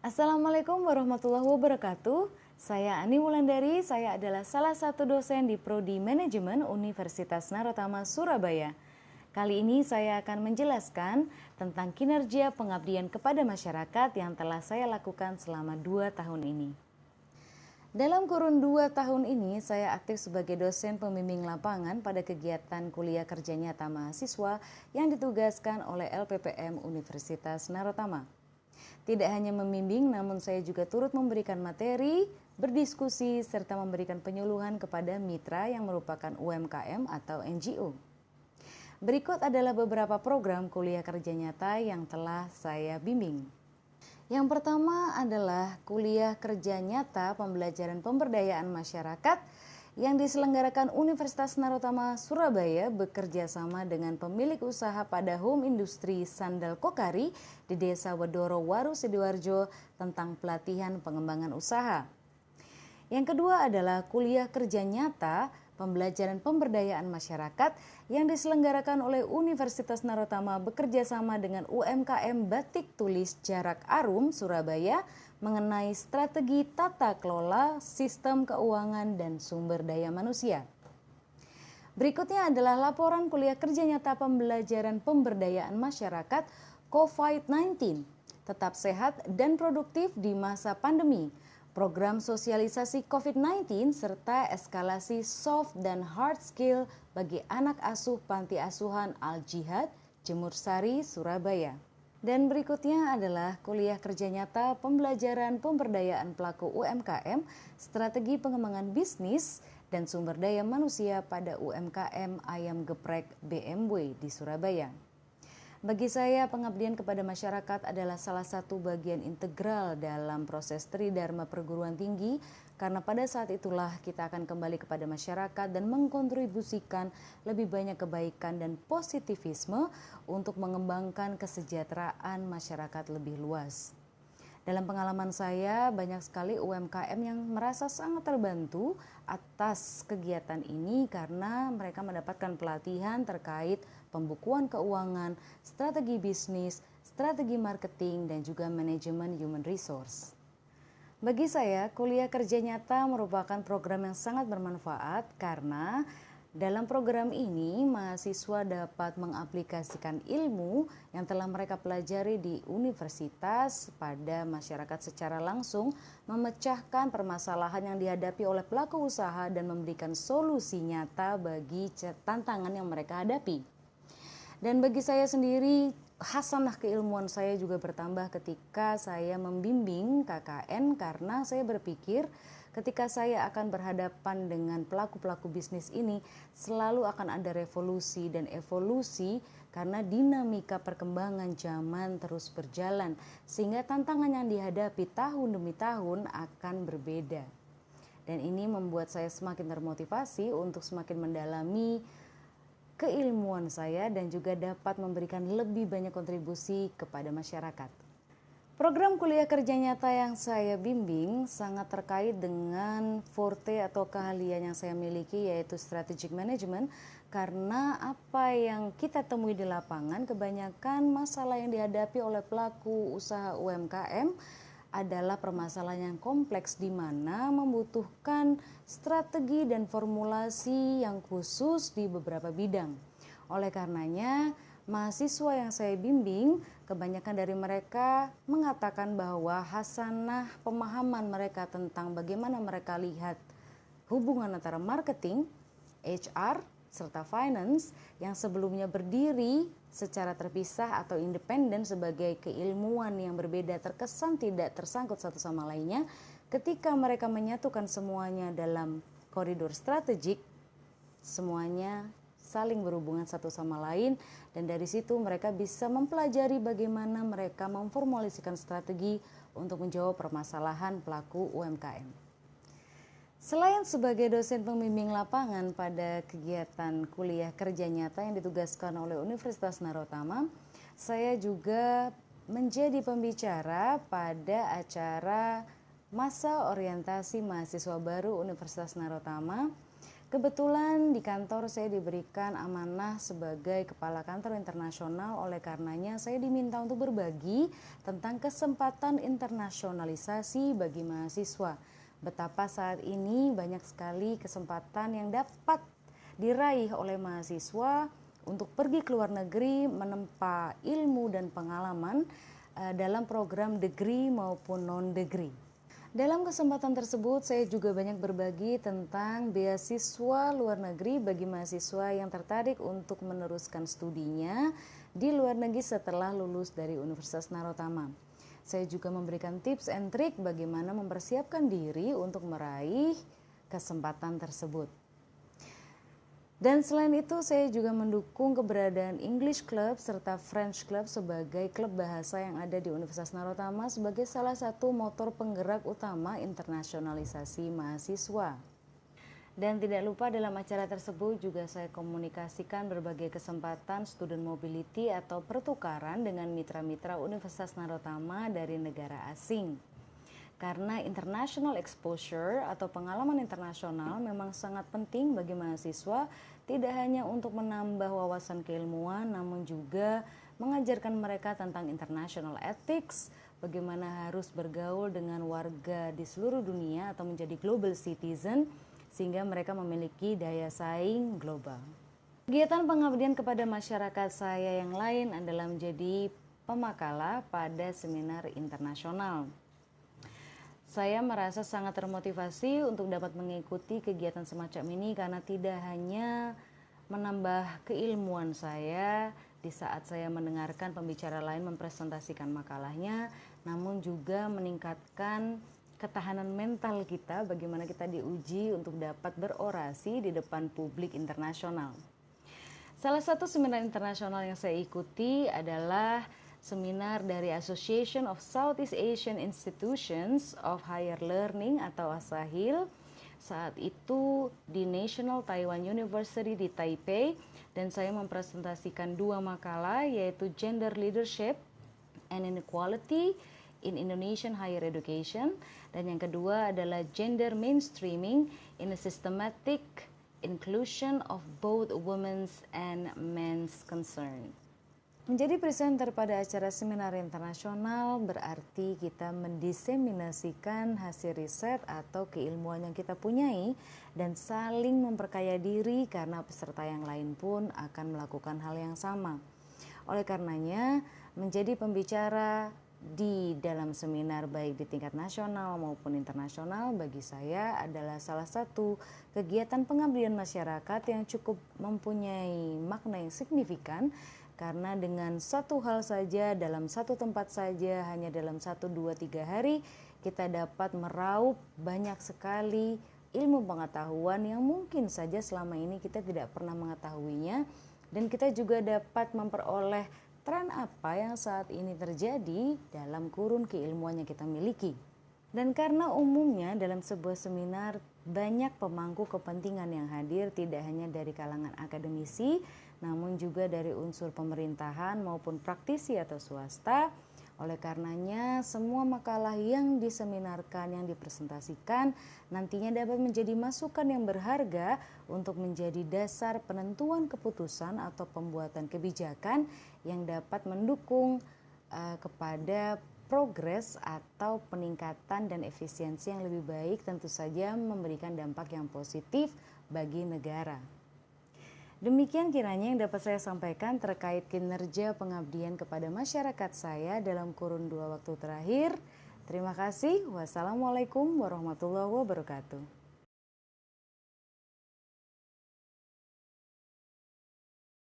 Assalamualaikum warahmatullahi wabarakatuh. Saya Ani Wulandari, saya adalah salah satu dosen di Prodi Manajemen Universitas Narotama Surabaya. Kali ini saya akan menjelaskan tentang kinerja pengabdian kepada masyarakat yang telah saya lakukan selama 2 tahun ini. Dalam kurun 2 tahun ini, saya aktif sebagai dosen pembimbing lapangan pada kegiatan kuliah kerja nyata mahasiswa yang ditugaskan oleh LPPM Universitas Narotama. Tidak hanya membimbing, namun saya juga turut memberikan materi, berdiskusi, serta memberikan penyuluhan kepada mitra yang merupakan UMKM atau NGO. Berikut adalah beberapa program kuliah kerja nyata yang telah saya bimbing. Yang pertama adalah kuliah kerja nyata pembelajaran pemberdayaan masyarakat yang diselenggarakan Universitas Narotama Surabaya bekerja sama dengan pemilik usaha pada home industri Sandal Kokari di Desa Wedoro Waru Sidoarjo tentang pelatihan pengembangan usaha. Yang kedua adalah kuliah kerja nyata pembelajaran pemberdayaan masyarakat yang diselenggarakan oleh Universitas Narotama bekerja sama dengan UMKM Batik Tulis Jarak Arum Surabaya mengenai strategi tata kelola sistem keuangan dan sumber daya manusia. Berikutnya adalah laporan kuliah kerja nyata pembelajaran pemberdayaan masyarakat COVID-19, tetap sehat dan produktif di masa pandemi, program sosialisasi COVID-19 serta eskalasi soft dan hard skill bagi anak asuh Panti Asuhan Al-Jihad, Jemur Sari, Surabaya. Dan berikutnya adalah kuliah kerja nyata pembelajaran pemberdayaan pelaku UMKM, strategi pengembangan bisnis dan sumber daya manusia pada UMKM Ayam Geprek BMW di Surabaya. Bagi saya, pengabdian kepada masyarakat adalah salah satu bagian integral dalam proses Tridharma perguruan tinggi, karena pada saat itulah kita akan kembali kepada masyarakat dan mengkontribusikan lebih banyak kebaikan dan positivisme untuk mengembangkan kesejahteraan masyarakat lebih luas. Dalam pengalaman saya, banyak sekali UMKM yang merasa sangat terbantu atas kegiatan ini karena mereka mendapatkan pelatihan terkait pembukuan keuangan, strategi bisnis, strategi marketing, dan juga manajemen human resource. Bagi saya, kuliah kerja nyata merupakan program yang sangat bermanfaat karena dalam program ini, mahasiswa dapat mengaplikasikan ilmu yang telah mereka pelajari di universitas pada masyarakat secara langsung, memecahkan permasalahan yang dihadapi oleh pelaku usaha dan memberikan solusi nyata bagi tantangan yang mereka hadapi. Dan bagi saya sendiri, hasanah keilmuan saya juga bertambah ketika saya membimbing KKN karena saya berpikir ketika saya akan berhadapan dengan pelaku-pelaku bisnis ini, selalu akan ada revolusi dan evolusi karena dinamika perkembangan zaman terus berjalan, sehingga tantangan yang dihadapi tahun demi tahun akan berbeda. Dan ini membuat saya semakin termotivasi untuk semakin mendalami keilmuan saya dan juga dapat memberikan lebih banyak kontribusi kepada masyarakat. Program kuliah kerja nyata yang saya bimbing sangat terkait dengan forte atau keahlian yang saya miliki, yaitu strategic management, karena apa yang kita temui di lapangan kebanyakan masalah yang dihadapi oleh pelaku usaha UMKM adalah permasalahan yang kompleks di mana membutuhkan strategi dan formulasi yang khusus di beberapa bidang. Oleh karenanya, mahasiswa yang saya bimbing, kebanyakan dari mereka mengatakan bahwa hasanah pemahaman mereka tentang bagaimana mereka lihat hubungan antara marketing, HR, serta finance yang sebelumnya berdiri secara terpisah atau independen sebagai keilmuan yang berbeda terkesan tidak tersangkut satu sama lainnya, ketika mereka menyatukan semuanya dalam koridor strategik, semuanya saling berhubungan satu sama lain, dan dari situ mereka bisa mempelajari bagaimana mereka memformulasikan strategi untuk menjawab permasalahan pelaku UMKM. Selain sebagai dosen pembimbing lapangan pada kegiatan kuliah kerja nyata yang ditugaskan oleh Universitas Narotama, saya juga menjadi pembicara pada acara masa orientasi mahasiswa baru Universitas Narotama Kebetulan di kantor saya diberikan amanah sebagai kepala kantor internasional, oleh karenanya saya diminta untuk berbagi tentang kesempatan internasionalisasi bagi mahasiswa. Betapa saat ini banyak sekali kesempatan yang dapat diraih oleh mahasiswa untuk pergi ke luar negeri menempa ilmu dan pengalaman dalam program degree maupun non-degree. Dalam kesempatan tersebut, saya juga banyak berbagi tentang beasiswa luar negeri bagi mahasiswa yang tertarik untuk meneruskan studinya di luar negeri setelah lulus dari Universitas Narotama. Saya juga memberikan tips and trik bagaimana mempersiapkan diri untuk meraih kesempatan tersebut. Dan selain itu saya juga mendukung keberadaan English Club serta French Club sebagai klub bahasa yang ada di Universitas Narotama sebagai salah satu motor penggerak utama internasionalisasi mahasiswa. Dan tidak lupa dalam acara tersebut juga saya komunikasikan berbagai kesempatan student mobility atau pertukaran dengan mitra-mitra Universitas Narotama dari negara asing. Karena international exposure atau pengalaman internasional memang sangat penting bagi mahasiswa, tidak hanya untuk menambah wawasan keilmuan, namun juga mengajarkan mereka tentang international ethics, bagaimana harus bergaul dengan warga di seluruh dunia atau menjadi global citizen, sehingga mereka memiliki daya saing global. Kegiatan pengabdian kepada masyarakat saya yang lain adalah menjadi pemakalah pada seminar internasional. Saya merasa sangat termotivasi untuk dapat mengikuti kegiatan semacam ini karena tidak hanya menambah keilmuan saya di saat saya mendengarkan pembicara lain mempresentasikan makalahnya, namun juga meningkatkan ketahanan mental kita bagaimana kita diuji untuk dapat berorasi di depan publik internasional. Salah satu seminar internasional yang saya ikuti adalah seminar dari Association of Southeast Asian Institutions of Higher Learning atau ASAHIL, saat itu di National Taiwan University di Taipei, dan saya mempresentasikan dua makalah yaitu Gender Leadership and Inequality in Indonesian Higher Education, dan yang kedua adalah Gender Mainstreaming in a Systematic Inclusion of Both Women's and Men's Concern. Menjadi presenter pada acara seminar internasional berarti kita mendiseminasikan hasil riset atau keilmuan yang kita punyai dan saling memperkaya diri karena peserta yang lain pun akan melakukan hal yang sama. Oleh karenanya, menjadi pembicara di dalam seminar baik di tingkat nasional maupun internasional bagi saya adalah salah satu kegiatan pengabdian masyarakat yang cukup mempunyai makna yang signifikan. Karena dengan satu hal saja, dalam satu tempat saja, hanya dalam 1, 2, 3 hari, kita dapat meraup banyak sekali ilmu pengetahuan yang mungkin saja selama ini kita tidak pernah mengetahuinya. Dan kita juga dapat memperoleh tren apa yang saat ini terjadi dalam kurun keilmuan yang kita miliki. Dan karena umumnya dalam sebuah seminar banyak pemangku kepentingan yang hadir, tidak hanya dari kalangan akademisi, namun juga dari unsur pemerintahan maupun praktisi atau swasta. Oleh karenanya, semua makalah yang diseminarkan, yang dipresentasikan, nantinya dapat menjadi masukan yang berharga untuk menjadi dasar penentuan keputusan atau pembuatan kebijakan yang dapat mendukung kepada progres atau peningkatan dan efisiensi yang lebih baik, tentu saja memberikan dampak yang positif bagi negara. Demikian kiranya yang dapat saya sampaikan terkait kinerja pengabdian kepada masyarakat saya dalam kurun 2 waktu terakhir. Terima kasih. Wassalamualaikum warahmatullahi wabarakatuh.